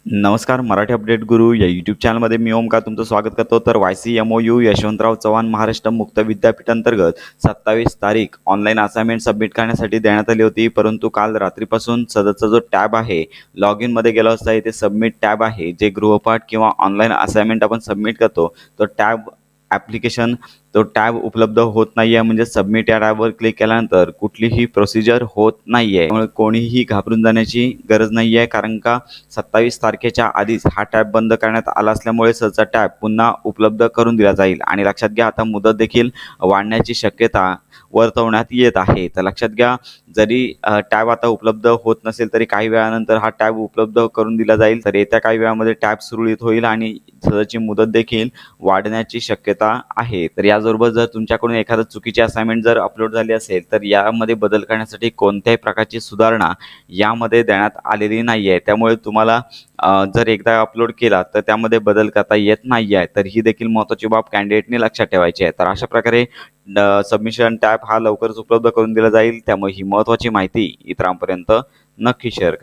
नमस्कार. मराठी अपडेट गुरु या यूट्यूब चॅनलमध्ये मी ओमकार तुमचं स्वागत करतो. तर YCMOU यशवंतराव चव्हाण महाराष्ट्र मुक्त विद्यापीठ अंतर्गत 27 तारीख ऑनलाईन असाइनमेंट सबमिट करण्यासाठी देण्यात आली होती. परंतु काल रात्रीपासून सदरचा जो टॅब आहे लॉग इनमध्ये गेलो असता इथे सबमिट टॅब आहे, जे गृहपाठ किंवा ऑनलाईन असाइनमेंट आपण सबमिट करतो तो टॅब ॲप्लिकेशन तो टॅब उपलब्ध होत नाही आहे. म्हणजे सबमिट या टॅबवर क्लिक केल्यानंतर कुठलीही प्रोसिजर होत नाही आहे. त्यामुळे कोणीही घाबरून जाण्याची गरज नाही आहे, कारण का 27 तारखेच्या आधीच हा टॅब बंद करण्यात आला असल्यामुळे सदरचा टॅब पुन्हा उपलब्ध करून दिला जाईल. आणि लक्षात घ्या, आता मुदत देखील वाढण्याची शक्यता वर्तवण्यात येत आहे. तर लक्षात घ्या, जरी टॅब आता उपलब्ध होत नसेल तरी काही वेळानंतर हा टॅब उपलब्ध करून दिला जाईल. तर येत्या काही वेळामध्ये टॅब सुरळीत होईल आणि सदरची मुदत देखील वाढण्याची शक्यता आहे. तर याचबरोबर जर तुमच्याकडून एखादं चुकीची असाइनमेंट जर अपलोड झाली असेल तर यामध्ये बदल करण्यासाठी कोणत्याही प्रकारची सुधारणा यामध्ये देण्यात आलेली नाही आहे. त्यामुळे तुम्हाला जर एकदा अपलोड केला तर त्यामध्ये बदल करता येत नाही आहे. तर ही देखील महत्त्वाची बाब कॅन्डिडेटने लक्षात ठेवायची आहे. तर अशा प्रकारे सबमिशन टॅब हा लवकरच उपलब्ध करून दिला जाईल. त्यामुळे ही महत्त्वाची माहिती इतरांपर्यंत नक्की शेअर करा.